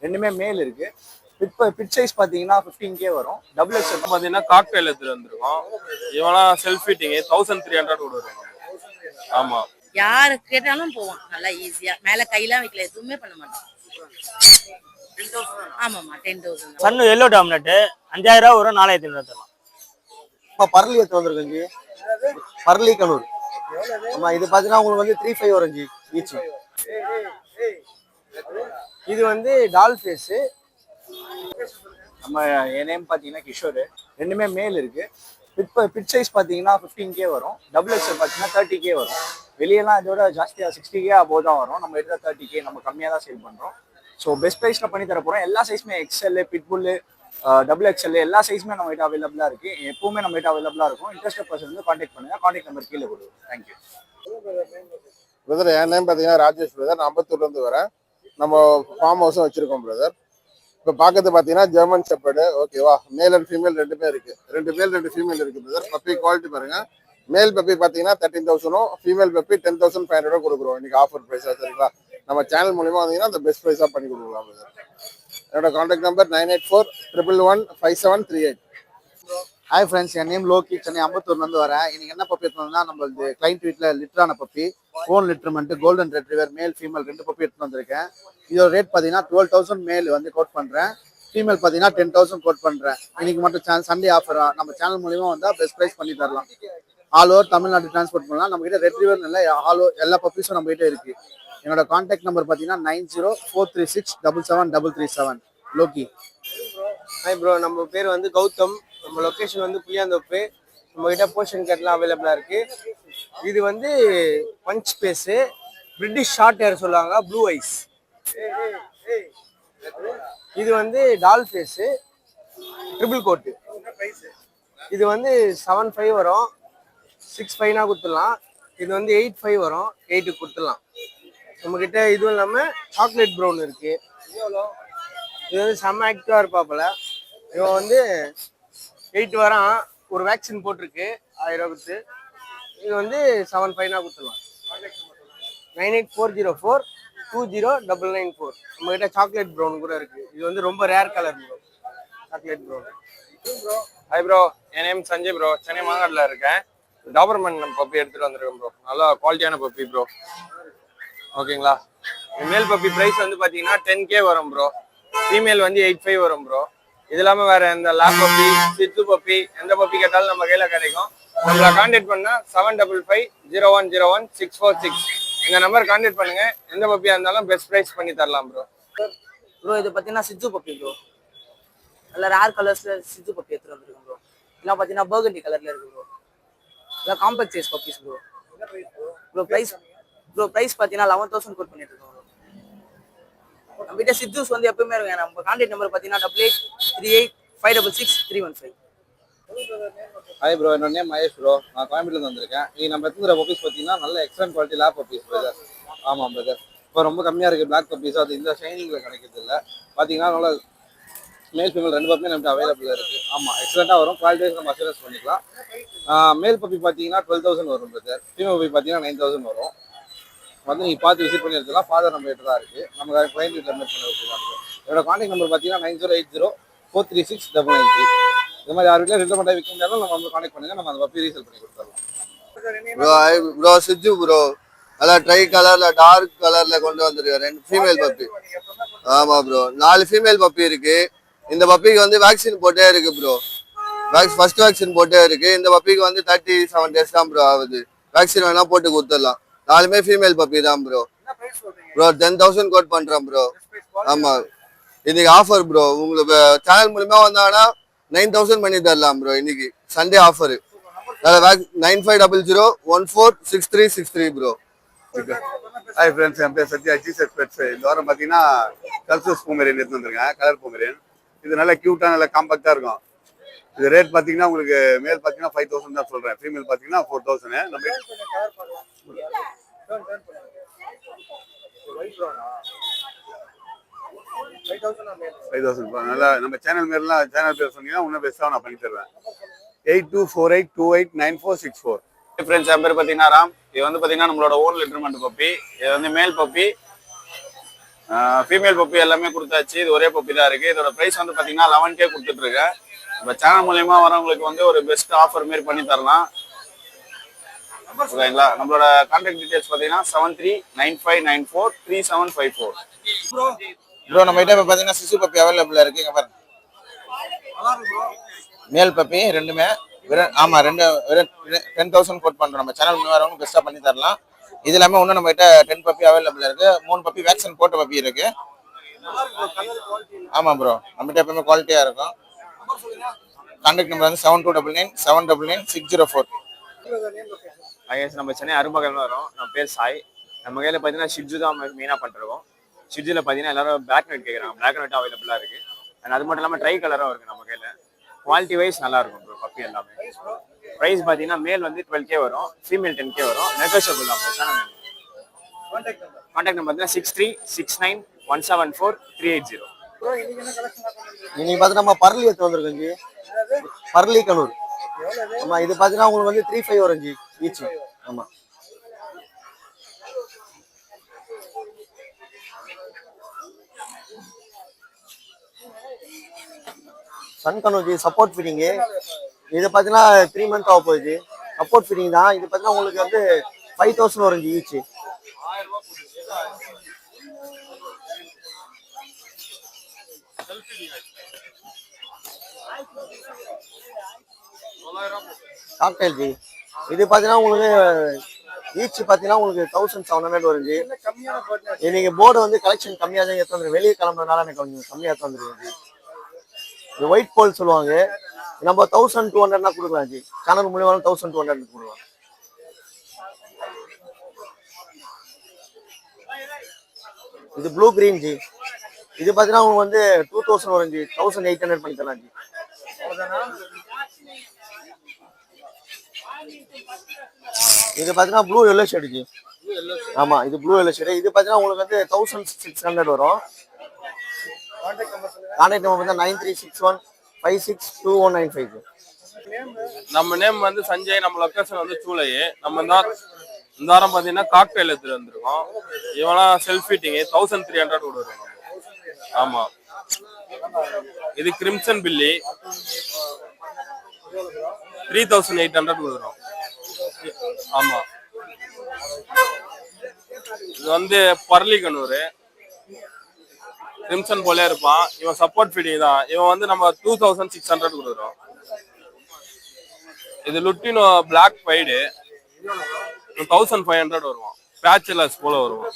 ரெண்டுமே மேல் இருக்கு. பிட் சைஸ் பாத்தீங்கன்னா 15K வரும். டபுள் எக்ஸ்எல் பாத்தீங்கன்னா காக்டெயில் எடுத்துட்டு வந்திருக்கோம். இவெல்லாம் செல்ஃப் ஃபிட்டிங் 1300 கொடுக்குறோம். ஆமா, யாரு கேட்டாலும் போவான் நல்லா ஈஸியா. மேல கையெல்லாம் வைக்கல, எதுவுமே பண்ண மாட்டோம். ஆமாமா 10,000. சன்னு எல்லோ டாமினட் 5000 ரூபா வரும். 4500 தரலாம். இப்போ பரளி எடுத்து வந்திருக்கோம் ஜி. பரளி கலூர். ஆமா, இது பாத்தீங்கன்னா உங்களுக்கு வந்து 35 வரும் ஜி ஈச். இது வந்து டால் ஃபேஸ். நம்ம என் நேம் பாத்தீங்கன்னா கிஷோர். ரெண்டுமே மேல் இருக்கு. பிட் சைஸ் பாத்தீங்கன்னா 15K வரும். டபுள் எக்ஸ்எல் பாத்தீங்கன்னா 30K வரும். வெளியெல்லாம் இதோட ஜாஸ்தியா 60K அபோவ் தான் வரும். நம்ம எடுத்த 30K நம்ம கம்மியா தான் சேல் பண்றோம். ஸோ பெஸ்ட் ப்ரைஸ்ல பண்ணி தர போறோம். எல்லா சைஸுமே எக்ஸ்எல், பிட்புல், டபுள் எக்ஸ்எல் எல்லா சைஸுமே நம்ம கிட்ட அவைலபிளா இருக்கு. எப்பவுமே நம்ம கிட்ட அவைலபிளா இருக்கும். இன்ட்ரெஸ்ட் பர்சன் வந்து கான்டாக்ட் பண்ணுங்க. கான்டாக்ட் நம்பர் கீழே கொடுங்க. Thank you brother. என் நேம் பார்த்தீங்கன்னா ராஜேஷ் பிரதர். நான் அம்பத்தூர்லேருந்து வரேன். நம்ம ஃபார்ம் ஹவுஸும் வச்சிருக்கோம் பிரதர். இப்போ பார்க்கறது பார்த்தீங்கன்னா ஜெர்மன் ஷெப்பர்டு. ஓகேவா, மேல் அண்ட் ஃபீமேல் ரெண்டுமே இருக்கு. 2 மேல் 2 ஃபீமேல் இருக்கு பிரதர். பப்பி குவாலிட்டி பாருங்க. மேல் பப்பி பார்த்தீங்கன்னா 13,000, ஃபீமேல் பப்பி 10,500 கொடுக்குறோம். இன்னைக்கு ஆஃபர் ப்ரைஸாக சரிங்களா. நம்ம சேனல் மூலியமா வந்தீங்கன்னா அந்த பெஸ்ட் ப்ரைஸாக பண்ணி கொடுக்கலாம் பிரதர். என்னோட கான்டாக்ட் நம்பர் 9841115738. ஹாய் ஃப்ரெண்ட்ஸ், என் நேம் லோகி. சென்னை அம்பத்தூர்லேருந்து வரேன். இன்னைக்கு என்ன பப்பி எடுத்துனா நம்மளது கிளைண்ட் வீட்டில் லிட்டரான பப்பி, ஓன் லிட்டர்மெண்ட், golden retriever, male female 2 puppy எடுத்துட்டு வந்திருக்கேன். இதோட ரேட் பார்த்தீங்கன்னா 12,000 மேல் வந்து கோட் பண்ணுறேன். ஃபீமேல் பார்த்தீங்கன்னா 10,000 கோட் பண்ணுறேன். இன்னைக்கு மட்டும் சண்டே ஆஃபர். நம்ம சேனல் மூலியமா வந்தால் பெஸ்ட் ப்ரைஸ் பண்ணி தரலாம். ஆல் ஓவர் தமிழ்நாடு டிரான்ஸ்போர்ட் பண்ணலாம். நம்ம கிட்ட ரெட்ரிவர் இல்லை, எல்லா பப்பீஸும் நம்ம கிட்ட இருக்கு. என்னோட கான்டாக்ட் நம்பர் பார்த்தீங்கன்னா 9043677337. லோகி. ஹாய் ப்ரோ, நம்ம பேர் வந்து கௌதம். நம்ம லொக்கேஷன் வந்து புளியாந்தோப்பு. நம்ம கிட்ட போர்ஷன் கேட்லாம் அவைலபிளா இருக்கு. இது வந்து punch face, British short hair சொல்லுவாங்க, ப்ளூ ஐஸ். இது வந்து டால் ஃபேஸு, ட்ரிபிள் கோட்டு. இது வந்து 7,500 வரும். 6,500 கொடுத்துடலாம். இது வந்து 8,500 வரும். 8 கொடுத்துடலாம். நம்மக்கிட்ட இதுவும் இல்லாமல் சாக்லேட் ப்ரௌன் இருக்கு. இது வந்து செம்ம ஆக்டிவாக இருப்பாப்புல. இவன் வந்து 8 வரான். ஒரு வேக்சின் போட்டிருக்கு 1000 ரூபா கொடுத்து. இது வந்து 7,500 கொடுத்துடலாம். 9840420994. நம்மக்கிட்ட சாக்லேட் ப்ரௌன் கூட இருக்கு. இது வந்து ரொம்ப rare colour bro, chocolate brown. Hi bro, என் நேம் சஞ்சய் ப்ரோ. சென்னை மாங்காட்டில் இருக்கேன். டாபர்மேன் பப்பி எடுத்துட்டு வந்திருக்கேன் ப்ரோ. நல்லா குவாலிட்டியான பப்பி ப்ரோ. ஓகேங்களா. மேல் பப்பி ப்ரைஸ் வந்து பார்த்தீங்கன்னா 10K வரும் ப்ரோ. ஃபீமேல் வந்து 8,500 வரும் ப்ரோ. இது இல்லாமல் வேற எந்த லேப் பப்பி, சித்து பப்பி, எந்த பப்பி கேட்டாலும் நம்ம கையில் கிடைக்கும். நம்மளை கான்டாக்ட் பண்ணால் 7550101646 இந்த நம்பர் கான்டாக்ட் பண்ணுங்க. எந்த பப்பியாக இருந்தாலும் பெஸ்ட் ப்ரைஸ் பண்ணி தரலாம் ப்ரோ. ப்ரோ இது பார்த்தீங்கன்னா சித்து பப்பி ப்ரோ. நல்ல ரேர் கலர்ஸ்ல சித்து பப்பி எடுத்துட்டு வந்திருக்கோம் ப்ரோ. இதெல்லாம் பார்த்தீங்கன்னா பர்கண்டி கலர்ல இருக்கு ப்ரோ. இதெல்லாம் compact size puppies bro. Bro price பார்த்தீங்கன்னா 11,000 கோட் பண்ணிட்டு இருக்கோம் ப்ரோ. நம்ம கிட்ட சித்தூஸ் வந்து எப்பவுமே இருக்கும். நம்ம கான்டாக்ட் நம்பர் பார்த்தீங்கன்னா 8838566315. ஹாய் ப்ரோ, என்னோட நேம் மகேஷ் ப்ரோ. நான் கோயம்புத்தூர்ல வந்திருக்கேன். நீ நம்ம எடுத்துக்கிற பப்பீஸ் பார்த்தீங்கன்னா நல்ல excellent quality lab puppies brother. ஆமாம் பிரதர். இப்போ ரொம்ப கம்மியாக இருக்குது பிளாக் பப்பீஸ். அது இந்த ஷைனிங்கில் கிடைக்கிறது இல்லை. பார்த்தீங்கன்னா நல்லா மேல் ஃபீமேல் 2 பப்பியும் நமக்கு அவைலபிளாக இருக்குது. ஆமாம், எக்ஸலண்ட்டாக வரும். குவாலிட்டி வைஸ் நம்ம அஷூரன்ஸ் பண்ணிக்கலாம். மேல் பப்பி பார்த்தீங்கன்னா 12,000 வரும் பிரதர். ஃபீமேல் பப்பி பார்த்தீங்கன்னா 9,000 வரும். வந்து நீங்கள் பார்த்து விசிட் பண்ணி எடுத்துக்கலாம். ஃபாதர் நம்ம கிட்ட தான் இருக்குது. நம்ம கிளைண்ட் வீட்டில் மீட் பண்ணி வச்சுக்கலாம். என்னோட கான்டாக்ட் நம்பர் பார்த்தீங்கன்னா 9080436993. இந்த மாதிரி யார் வீட்டில் ரெண்டு மட்டும் விற்க முடியாலும் நம்ம வந்து கான்டாக்ட் பண்ணுங்க. நம்ம அந்த பப்பி ரீசேல் பண்ணி கொடுத்துடலாம். ப்ரோ சிஜு ப்ரோ, நல்லா ட்ரை கலர்ல டார்க் கலர்ல கொண்டு வந்திருக்கேன். 2 ஃபீமேல் பப்பி. ஆமா ப்ரோ, 4 ஃபீமேல் பப்பி இருக்கு. இந்த பப்பிக்கு வந்து வேக்சின் போட்டே இருக்கு ப்ரோ. ஃபர்ஸ்ட் வேக்சின் போட்டே இருக்கு. இந்த பப்பிக்கு வந்து 37 டேஸ் தான் ப்ரோ ஆகுது. வேக்சின் வேணா போட்டு கொடுத்துடலாம். 4மே ஃபீமேல் பப்பி தான் ப்ரோ. 10,000 கோட் பண்றேன் ப்ரோ. ஆமா, இன்னைக்கு ஆஃபர் ப்ரோ. உங்களுக்கு சேனல் மூலமா வந்தாங்கன்னா 9,000 பண்ணி தரலாம் ப்ரோ. இன்னைக்கு Sunday offer. 9500146363 bro. Hi friends, என் பேர் சத்யா, ஜிசெட் பெட்ஸ். இந்த வாரம் பார்த்தீங்கன்னா கல்சஸ் பொமேரியன் எடுத்து வந்துருக்கேன், கலர் பொமேரியன். இது நல்லா க்யூட்டாக நல்லா காம்பாக்டாக இருக்கும். இது ரேட் பார்த்தீங்கன்னா உங்களுக்கு மேல் பார்த்தீங்கன்னா 5,000 தான் சொல்கிறேன். ஃபீமேல் பார்த்தீங்கன்னா 4,000. நம்ம 5,000 நல்லா. நம்ம சேனல் பேர் சொன்னீங்கன்னா இன்னும் பெஸ்ட்டாக நான் பண்ணி தருவேன். 8248289464. ஃப்ரெண்ட்ஸ், என் பேர் பார்த்தீங்கன்னா ராம். இது வந்து பார்த்தீங்கன்னா நம்மளோட ஓன் லிட்டர்மெண்ட் பப்பி. இது வந்து மேல் பப்பி. ஃபீமேல் பப்பி எல்லாமே கொடுத்தாச்சு. இது ஒரே பப்பி தான் இருக்கு. இதோட பிரைஸ் வந்து பாத்தீங்கன்னா 11K கொடுத்துட்டு இருக்கேன். நம்ம சேனல் மூலயமா வரவங்களுக்கு வந்து ஒரு பெஸ்ட் ஆஃபர் மாரி பண்ணி தரலாம். ஓகேங்களா? நம்மளோட கான்டாக்ட் டீடைல்ஸ் பாத்தீங்கன்னா 7395943754. ப்ரோ நம்ம கிட்ட இப்போ பார்த்தீங்கன்னா சிசு பப்பி அவைலபிளாக இருக்கு. இங்கே பாருங்க, மேல் பப்பி ரெண்டுமே ஆமாம், ரெண்டு 10,000 கோட் பண்ணுறோம். நம்ம சேனல் மூலம் வரவங்க பெஸ்ட்டாக பண்ணி தரலாம். இது இல்லாமல் இன்னும் நம்ம கிட்ட 10 பப்பி அவைலபிளாக இருக்கு. 3 பப்பி வேக்சின் போட்ட பப்பி இருக்கு. ஆமாம் ப்ரோ, நம்மகிட்ட எப்பவுமே குவாலிட்டியாக இருக்கும். கான்டாக்ட் நம்பர் வந்து 7299799604. நம்ம சென்னை அருமகல் வரோம். நம்ம பேர் சாய். நம்ம கையில் பார்த்தீங்கன்னா ஷிட்ஜு தான் மெயினாக பண்ணிருக்கோம். ஷிட்ஜில் பார்த்தீங்கன்னா எல்லாரும் பிளாக் அண்ட் ஒயிட் கேட்குறாங்க. பிளாக் அண்ட் ஒயிட் அவைலபிளாக இருக்கு. அண்ட் அது மட்டும் இல்லாமல் ட்ரை கலரும் இருக்கு நம்ம கையில். குவாலிட்டி வைஸ் நல்லா இருக்கும் ப்ரோ பப்பி எல்லாமே. ப்ரைஸ் பார்த்தீங்கன்னா மேல் வந்து 12K வரும், ஃபீமேல் 10K வரும். நெகோஷியபிள் தான். கான்டாக்ட் நம்பர் பார்த்தீங்கன்னா 6369174380. இன்னைக்கு பார்த்தீங்கன்னா நம்ம பரளி எடுத்து வந்திருக்கோம் ஜி. பரளி கனூர். ஆமா, இது பார்த்தீங்கன்னா உங்களுக்கு வந்து 3,500 வரும் ஜி ஈச். ஆமா, சன் கனூர் ஜி. Support feeding. இது பார்த்தீங்கன்னா 3 மந்த் ஆக போகுது. சப்போர்ட் ஃபீடிங் தான். இது பார்த்தீங்கன்னா உங்களுக்கு வந்து 5,000 வரும் ஜி ஈச். Cocktail G. இது பார்த்தீங்கன்னா உங்களுக்கு ஈச் பார்த்தீங்கன்னா உங்களுக்கு 1,700 வரும் ஜி. நீங்க போர்டு வந்து கலெக்ஷன் கம்மியாக தான் எடுத்து வந்துருக்கு. வெளியே கிளம்புறதுனால எனக்கு கொஞ்சம் கம்மியாக எடுத்து வந்துருக்கேன் ஜி. இது ஒயிட் போல் சொல்லுவாங்க. நம்ம 1,200 கொடுக்கலாம் ஜி. சேனல் மூலியமாக 1,200 கொடுக்கலாம். இது ப்ளூ கிரீன் ஜி. இது பார்த்தீங்கன்னா உங்களுக்கு வந்து 2,000 வரும் ஜி. 1,800 பண்ணி தரலாம் ஜி. இது பார்த்தீங்கன்னா ப்ளூ எல்லோ ஷேடு ஜி. ஆமா, இது ப்ளூ எல்லோ ஷேடு. இது பார்த்தீங்கன்னா உங்களுக்கு வந்து 1,600 வரும். கான்டாக்ட் நம்பர் வந்து 9361562195. நம்ம நேம் வந்து சஞ்சய். நம்ம லொக்கேஷன் வந்து சூளை. நம்ம இந்த வாரம் பார்த்தீங்கன்னா காக்டெயில் எடுத்துட்டு வந்திருக்கோம். இவெல்லாம் செல்ஃப் ஃபீட்டிங் 1,300 கொடுக்குறோம். ஆமா, இது கிரிம்சன் பில்லி 3,800 கொடுக்குறோம். ஆமா, இது வந்து பர்லி கனூர். கிரிம்சன் போலே இருப்பான். இவன் சப்போர்ட் ஃபீடிங் தான். இவன் வந்து நம்ம 2,600 கொடுக்குறோம். இது லுட்டினோ பிளாக் பைடு 1,500 வருவான். பேச்சுலர்ஸ் போல வருவான்.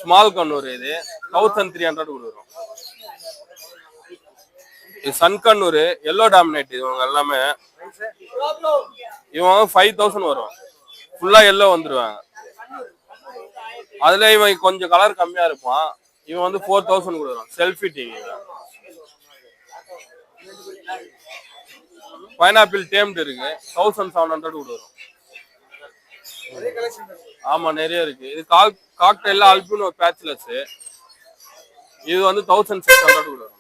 ஸ்மால் கண்ணூர் இது 1,300 கொடுக்குறோம். இது சன் கண்ணூர் எல்லோ டாமினேட். இவங்க எல்லாமே இவன் 5,000 வரும். ஃபுல்லா எல்லோ வந்துருவாங்க. அதுல இவன் கொஞ்சம் கலர் கம்மியா இருப்பான். இவன் வந்து 4,000 கொடுக்குறான். Selfie TV. பைனாப்பிள் டேம்டு இருக்கு 1,700 கொடுக்குறோம். ஆமா, நிறைய இருக்கு. இது காக்டெயில் அல்பினோ பேச்சுலர்ஸ். இது வந்து 1,600 கொடுக்குறோம்.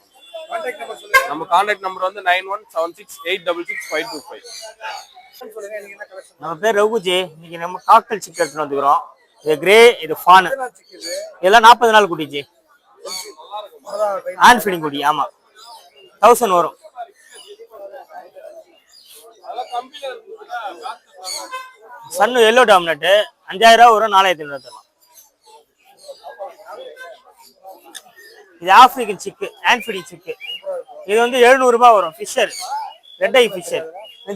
நம்ம கான்டாக்ட் நம்பர் வந்து 9176866525. நம்ம பேர் ரகுஜி. இன்னைக்கு நம்ம காக்டெயில் சிக்கன் எடுத்துட்டு வந்துக்கிறோம். இது கிரே, இது ஃபான். இதெல்லாம் 40 நாள் குட்டிச்சு. ஹேண்ட் ஃபீடிங் குட்டி. ஆமா, 1,000 வரும். சன்னு எல்லோ டாமினட் 5,000 வரும். 4,500 தரலாம். இது ஆப்பிரிக்கன் சிக்கு, ஹேண்ட் ஃபீடிங் சிக்கு. இது வந்து 700 ரூபாய் வரும். ஃபிஷர், ரெட் ஐ ஃபிஷர்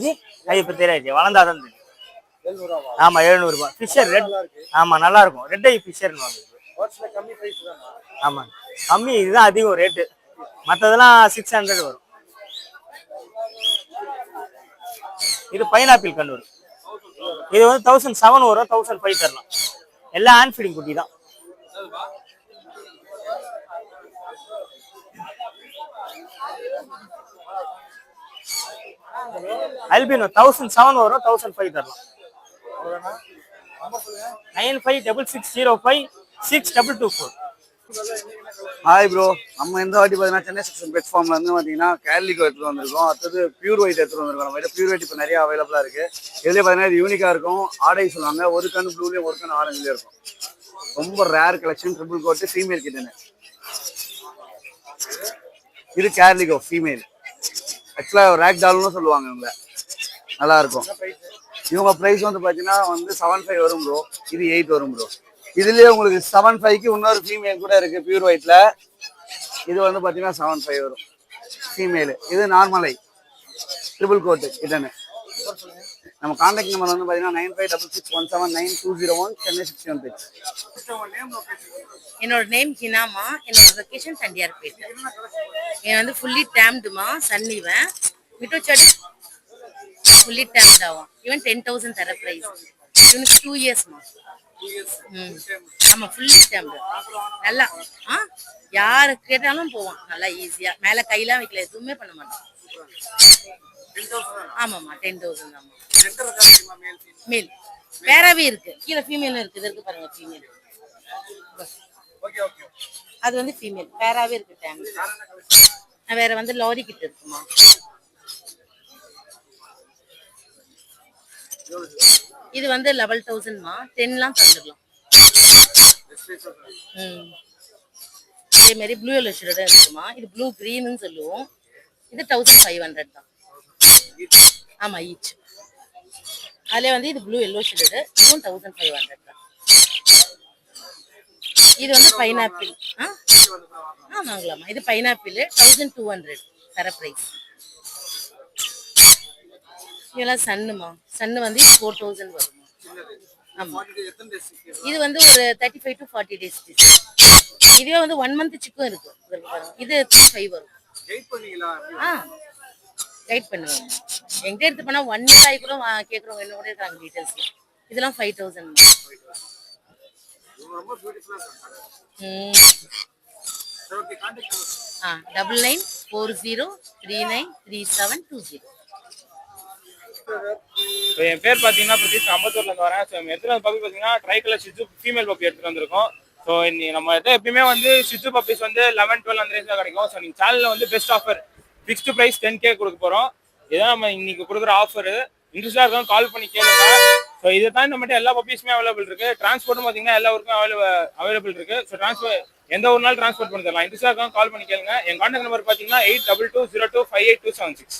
ஜி. அது இப்போ தெரியாது, வளர்ந்தாதான் தெரியும். ஆமா, 700 ரூபாய் ஃபிஷர் ரெட். ஆமா, நல்லா இருக்கும். ரெட் ஐ ஃபிஷர். ஆமா, கம்மி. இதுதான் அதிகம் ரேட்டு. மற்றதெல்லாம் 600 வரும். இது பைனாப்பிள் கண்ணூர். இது வந்து 1,007 வரும். 1,005 தரலாம். எல்லாம் ஹேண்ட் ஃபீடிங் குட்டி தான். அல்பினோ 1,007 வரும். 1,005 தரலாம். 9566056224. ஹாய் ப்ரோ, நம்ம இந்த வாட்டி பார்த்தீங்கன்னா சென்னை செக்ஷன் பெட் ஃபார்ம்ல இருந்து பார்த்தீங்கன்னா கேரளிக்கோ எடுத்துட்டு வந்திருக்கோம். அடுத்தது பியூர் ஒயிட் எடுத்துட்டு வந்திருக்கோம். நம்ம பியூர் ஒயிட் இப்போ நிறைய அவைலபிளா இருக்கு. இதுலேயே பார்த்தீங்கன்னா இது யூனிக்கா இருக்கும். ஆடை சொல்லுவாங்க. ஒரு கண்ணு ப்ளூலேயும் ஒரு கண்ணு ஆரஞ்சுலேயும் இருக்கும். ரொம்ப rare collection triple coat female கிட்டனு. இது கேர்லிகோ ஃபீமேல். ஆக்சுவலாக ரேக் டால்னு சொல்லுவாங்க இவங்க. நல்லா இருக்கும். இவங்க ப்ரைஸ் வந்து பார்த்தீங்கன்னா வந்து 7.5 வரும் ப்ரோ. இது 8 வரும் ப்ரோ. இதுலேயே உங்களுக்கு 7.5க்கு இன்னொரு ஃபீமேல் கூட இருக்கு பியூர் ஒயிட்ல. இது வந்து பார்த்தீங்கன்னா 7.5 வரும் ஃபீமேலு. இது நார்மல் ஐ ட்ரிபிள் கோட்டு கிட்டனு. நம்ம கான்டாக்ட் நம்பர் வந்து பார்த்தீங்கன்னா 9566179201 சென்னை 61. என்னோட நேம் ஹினாமா. என்னோட லொகேஷன் தண்டியார்பேட்டை. என் வந்து ஃபுல்லி டேம்டுமா சன்னிவன் மிட்டோச்சாடி ஃபுல்லி டேம்ட் ஆகும். ஈவன் 10,000 தர ப்ரைஸ். இவனுக்கு 2 இயர்ஸ்மா. ஆமா ஃபுல்லி டேம்டு. நல்லா யாரு கேட்டாலும் போவான் நல்லா ஈஸியா. மேல கையெல்லாம் வைக்கல, எதுவுமே பண்ண மாட்டான். ஆமாம்மா 10,000 தான்மா. மேல் வேறவே இருக்கு, கீழே ஃபீமேலும் இருக்கு. இது இருக்கு பாருங்க ஃபீமேல். அது வந்து ஃபீமேல் வேறவே இருக்கு. டைம் வேற வந்து லாரி கிட்ட இருக்குமா. இது வந்து 11,000மா. 10லாம் தந்துடலாம். அதே மாதிரி ப்ளூ எல்லோ ஷேட் இருக்குமா. இது ப்ளூ கிரீன்னு சொல்லுவோம். இது 1500 தான். ஆமா ஈச். அதுல வந்து இது ப்ளூ எல்லோ ஷேடு. இதுவும் 1500 தான். இது வந்து பைனாப்பிள். ஆமாங்களாம்மா. இது பைனாப்பிள் 1200 தர பிரைஸ். இதெல்லாம் சன்னுமா. சன்னு வந்து 4000 வருமா. ஆமா இது வந்து ஒரு 35 to 40 days. இதுவே வந்து 1 month சிக்கும் இருக்கு. இது 5 வரும். கைட் பண்ணுவேன். எங்க எடுத்து போனா 1 year ஆகி கூட கேட்கறவங்க என்ன கூட இருக்காங்க டீடைல்ஸ். இதெல்லாம் 5,000. ஆ 9940393720. என் பேர் பார்த்தீங்கன்னா பிரதீஷ், அம்பத்தூர்ல இருந்து வரேன். ஸோ எடுத்துகிட்டு வந்து பப்பி பார்த்தீங்கன்னா ட்ரை கலர் ஷிட்சு ஃபீமேல் பப்பி எடுத்துகிட்டு வந்திருக்கோம். ஸோ நம்ம எப்பயுமே வந்து ஷிட்சு பப்பீஸ் வந்து 11-12 அந்த ரேஞ்சில் கிடைக்கும். ஸோ நீங்கள் சேனலில் வந்து best offer fixed price 10K கொடுக்க போகிறோம். இதான் நம்ம இன்னைக்கு கொடுக்குற ஆஃபரு. இன்ட்ரெஸ்டாக இருக்கும் கால் பண்ணி கேளுங்க. ஸோ இதை தான் நம்மகிட்ட எல்லா பப்பீஸுமே அவைலபிள் இருக்கு. டிரான்ஸ்போர்ட்டும் பார்த்தீங்கன்னா எல்லா ஊருக்கும் அவைலபிள் இருக்கு. ஸோ எந்த ஒரு நாள் டிரான்ஸ்போர்ட் பண்ணி தரலாம். இன்ட்ரெஸ்டாக இருக்கும் கால் பண்ணி கேளுங்க. என் கான்டாக்ட் நம்பர் பார்த்தீங்கன்னா 8220258276.